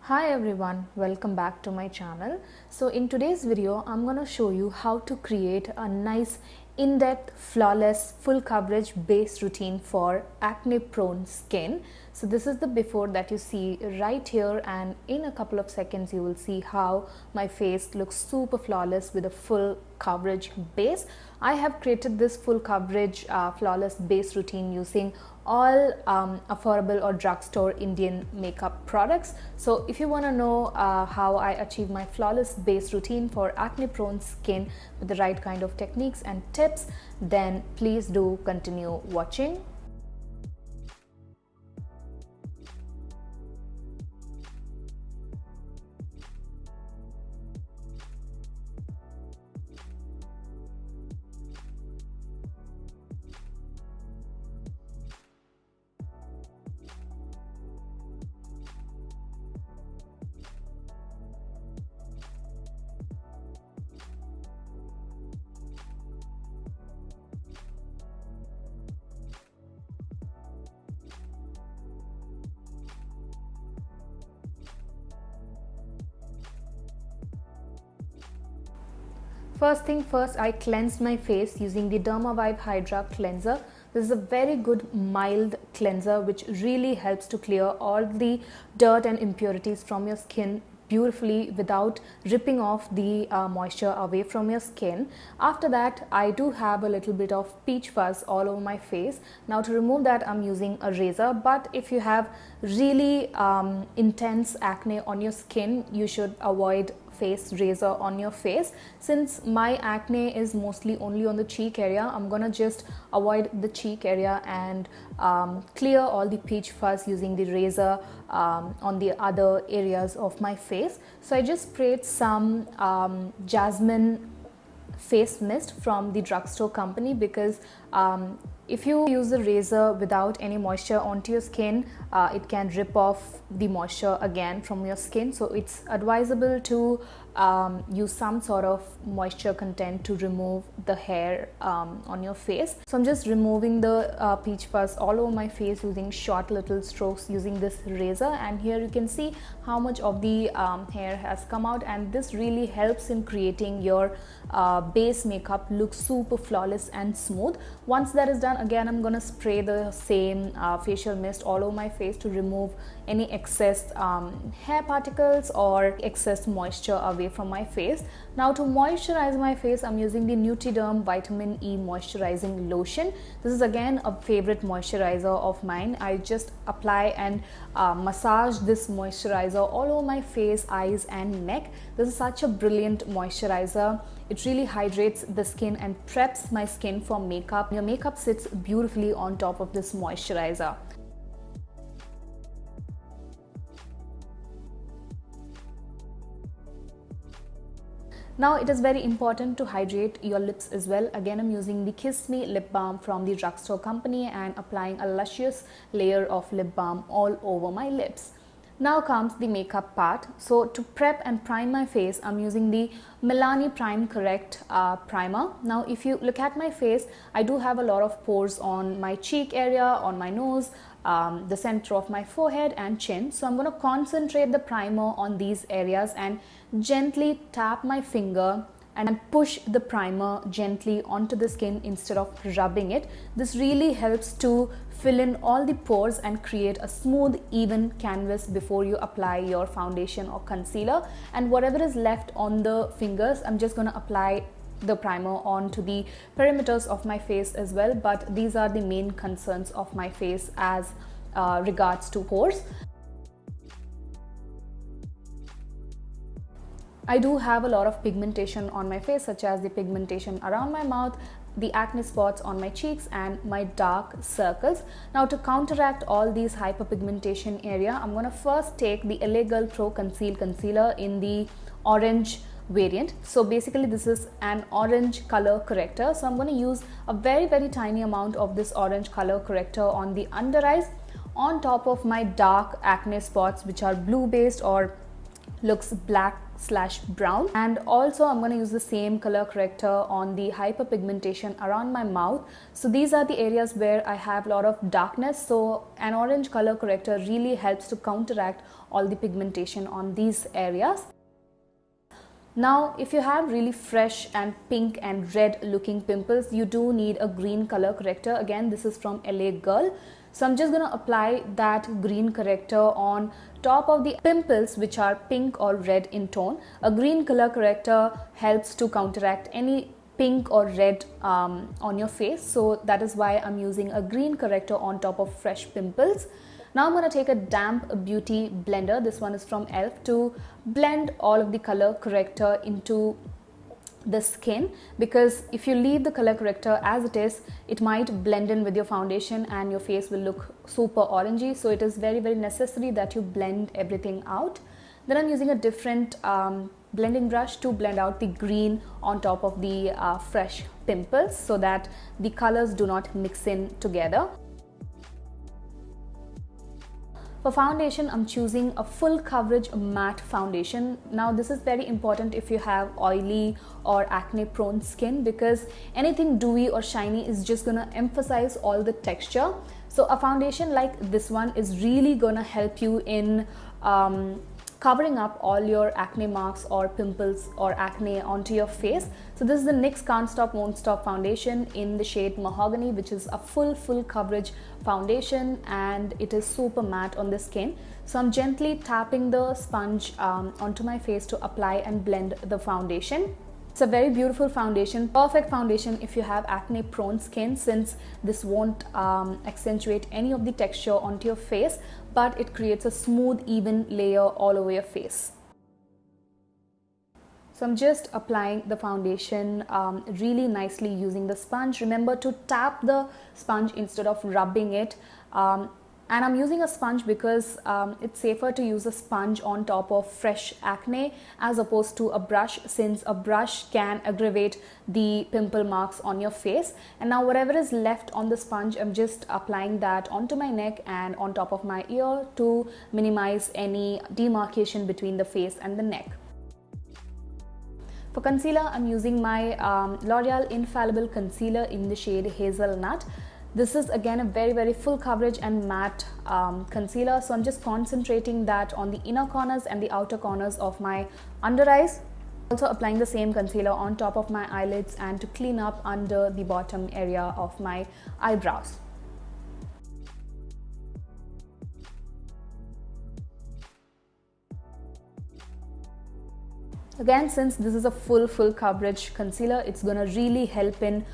Hi everyone, welcome back to my channel. So in today's video, I'm going to show you how to create a nice in-depth, flawless, full coverage base routine for acne prone skin. So this is the before that you see right here, and in a couple of seconds you will see how my face looks super flawless with a full coverage base. I have created this full coverage flawless base routine using all affordable or drugstore Indian makeup products. So if you want to know how I achieve my flawless base routine for acne prone skin with the right kind of techniques and tips, then please do continue watching. First thing first, I cleansed my face using the Dermavive Hydra cleanser. This is a very good mild cleanser which really helps to clear all the dirt and impurities from your skin beautifully without ripping off the moisture away from your skin. After that, I do have a little bit of peach fuzz all over my face. Now to remove that, I'm using a razor, but if you have really intense acne on your skin, you should avoid face razor on your face. Since my acne is mostly only on the cheek area, I'm gonna just avoid the cheek area and clear all the peach fuzz using the razor on the other areas of my face. So I just sprayed some jasmine face mist from the drugstore company, because if you use the razor without any moisture onto your skin, it can rip off the moisture again from your skin. So it's advisable to use some sort of moisture content to remove the hair on your face. So I'm just removing the peach fuzz all over my face using short little strokes using this razor, and here you can see how much of the hair has come out, and this really helps in creating your base makeup look super flawless and smooth. Once that is done, again I'm gonna spray the same facial mist all over my face to remove any excess hair particles or excess moisture away from my face. Now to moisturize my face, I'm using the Nutiderm Vitamin E Moisturizing Lotion. This is again a favorite moisturizer of mine. I just apply and massage this moisturizer all over my face, eyes and neck. This is such a brilliant moisturizer. It really hydrates the skin and preps my skin for makeup. Your makeup sits beautifully on top of this moisturizer. Now it is very important to hydrate your lips as well. Again, I'm using the Kiss Me lip balm from the drugstore company and applying a luscious layer of lip balm all over my lips. Now comes the makeup part. So to prep and prime my face, I'm using the Milani Prime Correct primer. Now if you look at my face, I do have a lot of pores on my cheek area, on my nose, the center of my forehead and chin. So I'm going to concentrate the primer on these areas and gently tap my finger and push the primer gently onto the skin instead of rubbing it. This really helps to fill in all the pores and create a smooth, even canvas before you apply your foundation or concealer. And whatever is left on the fingers, I'm just going to apply the primer onto the perimeters of my face as well. But these are the main concerns of my face as regards to pores. I do have a lot of pigmentation on my face, such as the pigmentation around my mouth, the acne spots on my cheeks and my dark circles. Now to counteract all these hyperpigmentation area, I'm going to first take the LA Girl Pro Conceal Concealer in the orange variant. So basically this is an orange color corrector. So I'm going to use a very tiny amount of this orange color corrector on the under eyes, on top of my dark acne spots which are blue based or looks black/brown. And also I'm going to use the same color corrector on the hyperpigmentation around my mouth. So these are the areas where I have a lot of darkness, so an orange color corrector really helps to counteract all the pigmentation on these areas. Now if you have really fresh and pink and red looking pimples, you do need a green color corrector. Again, this is from LA Girl. So I'm just going to apply that green corrector on top of the pimples which are pink or red in tone. A green color corrector helps to counteract any pink or red on your face. So that is why I'm using a green corrector on top of fresh pimples. Now I'm going to take a damp beauty blender, this one is from e.l.f., to blend all of the color corrector into the skin, because if you leave the color corrector as it is, it might blend in with your foundation and your face will look super orangey. So it is very necessary that you blend everything out. Then I'm using a different blending brush to blend out the green on top of the fresh pimples so that the colors do not mix in together. For foundation, I'm choosing a full coverage matte foundation. Now this is very important if you have oily or acne prone skin, because anything dewy or shiny is just gonna emphasize all the texture. So a foundation like this one is really gonna help you in covering up all your acne marks or pimples or acne onto your face. So this is the NYX Can't Stop Won't Stop foundation in the shade Mahogany, which is a full coverage foundation, and it is super matte on the skin. So I'm gently tapping the sponge onto my face to apply and blend the foundation. It's a very beautiful foundation, perfect foundation if you have acne prone skin, since this won't accentuate any of the texture onto your face, but it creates a smooth, even layer all over your face. So I'm just applying the foundation really nicely using the sponge. Remember to tap the sponge instead of rubbing it. And I'm using a sponge because it's safer to use a sponge on top of fresh acne as opposed to a brush, since a brush can aggravate the pimple marks on your face. And now whatever is left on the sponge, I'm just applying that onto my neck and on top of my ear to minimize any demarcation between the face and the neck. For concealer, I'm using my L'Oreal Infallible Concealer in the shade Hazelnut. This is again a very full coverage and matte concealer. So I'm just concentrating that on the inner corners and the outer corners of my under eyes. Also applying the same concealer on top of my eyelids and to clean up under the bottom area of my eyebrows. Again, since this is a full coverage concealer, it's gonna really help in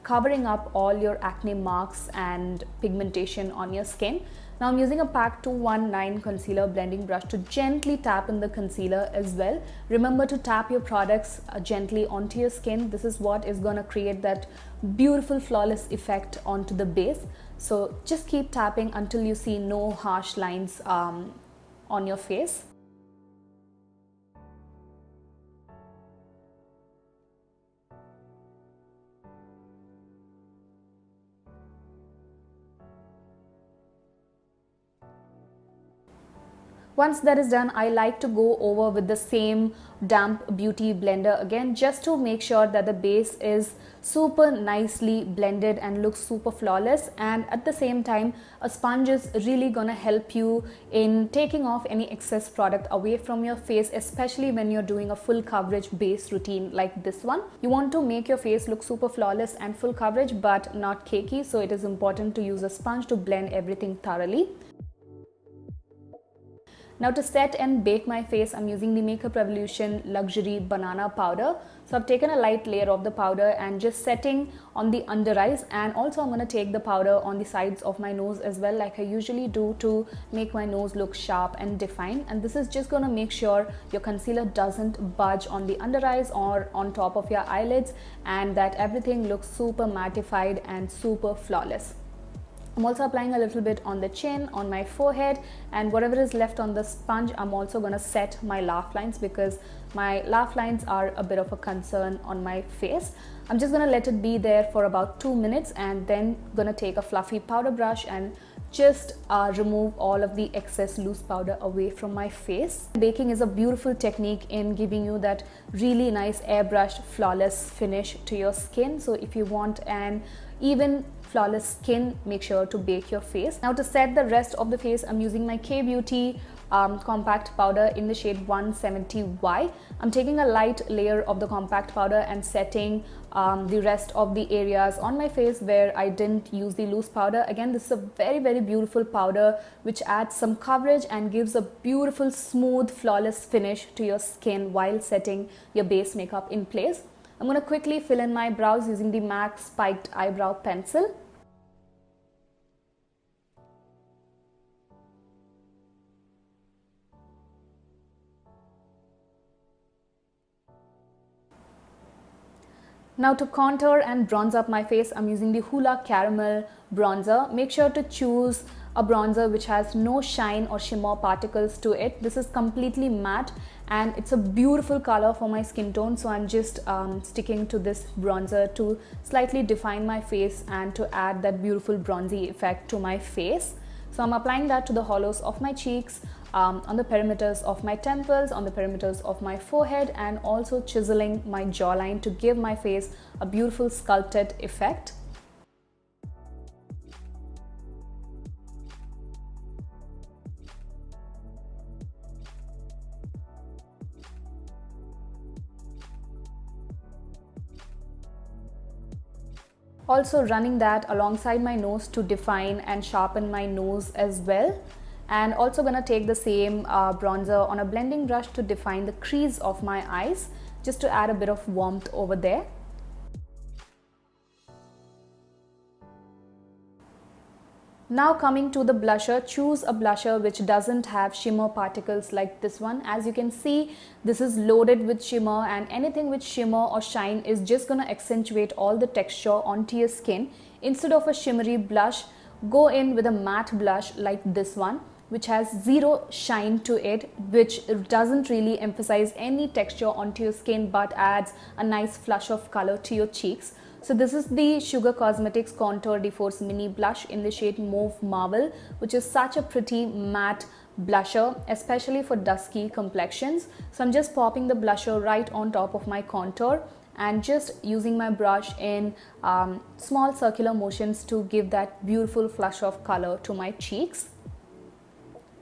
covering up all your acne marks and pigmentation on your skin. Now I'm using a PAC 219 concealer blending brush to gently tap in the concealer as well. Remember to tap your products gently onto your skin. This is what is gonna create that beautiful flawless effect onto the base. So just keep tapping until you see no harsh lines on your face. Once that is done, I like to go over with the same damp beauty blender again, just to make sure that the base is super nicely blended and looks super flawless. And at the same time, a sponge is really gonna help you in taking off any excess product away from your face, especially when you're doing a full coverage base routine like this one. You want to make your face look super flawless and full coverage but not cakey, so it is important to use a sponge to blend everything thoroughly. Now to set and bake my face, I'm using the Makeup Revolution Luxury Banana Powder. So I've taken a light layer of the powder and just setting on the under eyes, and also I'm going to take the powder on the sides of my nose as well, like I usually do, to make my nose look sharp and defined. And this is just going to make sure your concealer doesn't budge on the under eyes or on top of your eyelids, and that everything looks super mattified and super flawless. I'm also applying a little bit on the chin, on my forehead, and whatever is left on the sponge, I'm also going to set my laugh lines, because my laugh lines are a bit of a concern on my face. I'm just going to let it be there for about 2 minutes, and then going to take a fluffy powder brush and just remove all of the excess loose powder away from my face. Baking is a beautiful technique in giving you that really nice airbrushed flawless finish to your skin. So if you want an even flawless skin, make sure to bake your face. Now to set the rest of the face, I'm using my K-Beauty compact powder in the shade 170Y. I'm taking a light layer of the compact powder and setting the rest of the areas on my face where I didn't use the loose powder. Again, this is a very beautiful powder which adds some coverage and gives a beautiful smooth flawless finish to your skin while setting your base makeup in place. I'm going to quickly fill in my brows using the MAC Spiked Eyebrow Pencil. Now to contour and bronze up my face, I'm using the Hoola Caramel Bronzer. Make sure to choose a bronzer which has no shine or shimmer particles to it. This is completely matte and it's a beautiful color for my skin tone. So I'm just sticking to this bronzer to slightly define my face and to add that beautiful bronzy effect to my face. So I'm applying that to the hollows of my cheeks, on the perimeters of my temples, on the perimeters of my forehead, and also chiseling my jawline to give my face a beautiful sculpted effect. Also running that alongside my nose to define and sharpen my nose as well. And also gonna take the same bronzer on a blending brush to define the crease of my eyes, just to add a bit of warmth over there. Now coming to the blusher, choose a blusher which doesn't have shimmer particles like this one. As you can see, this is loaded with shimmer, and anything with shimmer or shine is just gonna accentuate all the texture onto your skin. Instead of a shimmery blush, go in with a matte blush like this one, which has zero shine to it, which doesn't really emphasize any texture onto your skin but adds a nice flush of color to your cheeks. So this is the Sugar Cosmetics Contour de Force Mini Blush in the shade Mauve Marble, which is such a pretty matte blusher, especially for dusky complexions. So I'm just popping the blusher right on top of my contour and just using my brush in small circular motions to give that beautiful flush of color to my cheeks.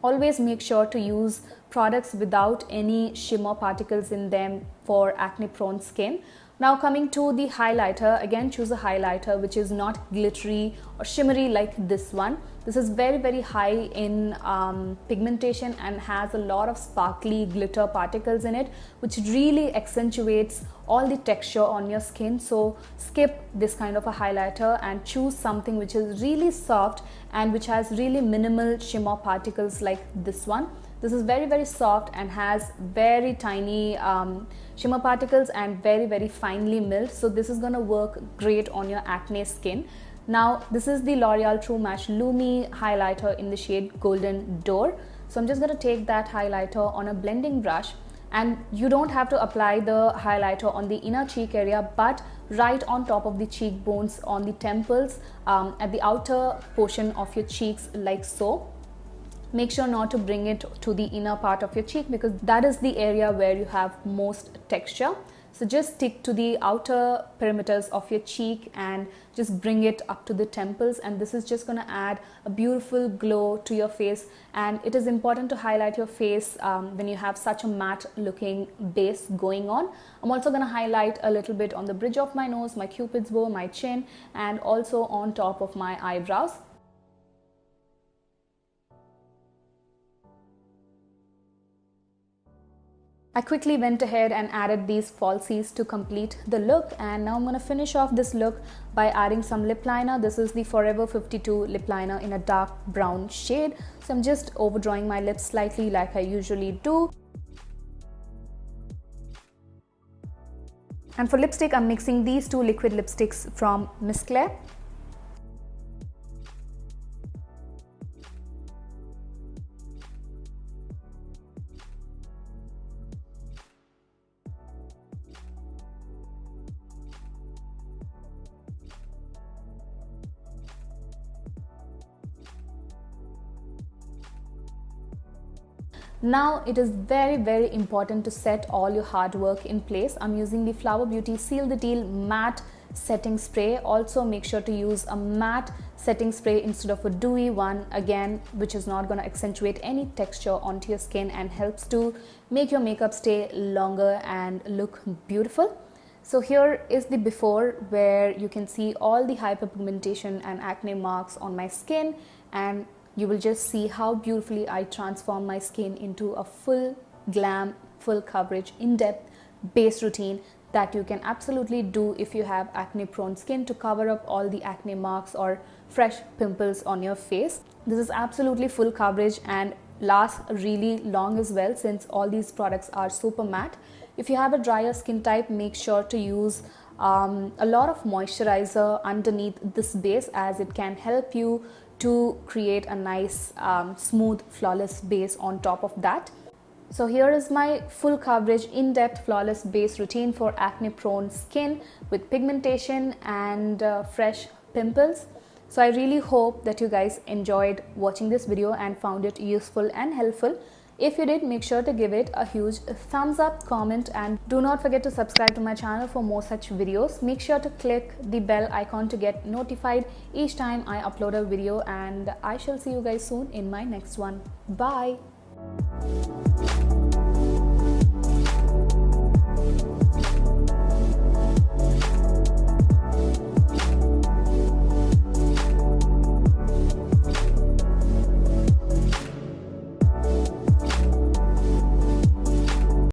Always make sure to use products without any shimmer particles in them for acne prone skin. Now coming to the highlighter, again choose a highlighter which is not glittery or shimmery like this one. This is very high in pigmentation and has a lot of sparkly glitter particles in it, which really accentuates all the texture on your skin. So skip this kind of a highlighter and choose something which is really soft and which has really minimal shimmer particles like this one. This is very soft and has very tiny shimmer particles and very finely milled. So this is gonna work great on your acne skin. Now this is the L'Oreal True Match Lumi highlighter in the shade Golden Door. So I'm just gonna take that highlighter on a blending brush, and you don't have to apply the highlighter on the inner cheek area but right on top of the cheekbones, on the temples, at the outer portion of your cheeks like so. Make sure not to bring it to the inner part of your cheek because that is the area where you have most texture. So just stick to the outer perimeters of your cheek and just bring it up to the temples, and this is just going to add a beautiful glow to your face. And it is important to highlight your face when you have such a matte looking base going on. I'm also going to highlight a little bit on the bridge of my nose, my cupid's bow, my chin, and also on top of my eyebrows. I quickly went ahead and added these falsies to complete the look, and now I'm going to finish off this look by adding some lip liner. This is the Forever 52 lip liner in a dark brown shade. So I'm just overdrawing my lips slightly like I usually do. And for lipstick, I'm mixing these two liquid lipsticks from Miss Claire. Now it is very important to set all your hard work in place. I'm using the Flower Beauty Seal the Deal matte setting spray. Also make sure to use a matte setting spray instead of a dewy one, again, which is not going to accentuate any texture onto your skin and helps to make your makeup stay longer and look beautiful. So here is the before, where you can see all the hyperpigmentation and acne marks on my skin, and you will just see how beautifully I transform my skin into a full glam, full coverage, in-depth base routine that you can absolutely do if you have acne prone skin, to cover up all the acne marks or fresh pimples on your face. This is absolutely full coverage and lasts really long as well, since all these products are super matte. If you have a drier skin type, make sure to use a lot of moisturizer underneath this base, as it can help you to create a nice smooth flawless base on top of that. So here is my full coverage in-depth flawless base routine for acne prone skin with pigmentation and fresh pimples. So I really hope that you guys enjoyed watching this video and found it useful and helpful. If you did, make sure to give it a huge thumbs up, comment, and do not forget to subscribe to my channel for more such videos. Make sure to click the bell icon to get notified each time I upload a video, and I shall see you guys soon in my next one. Bye.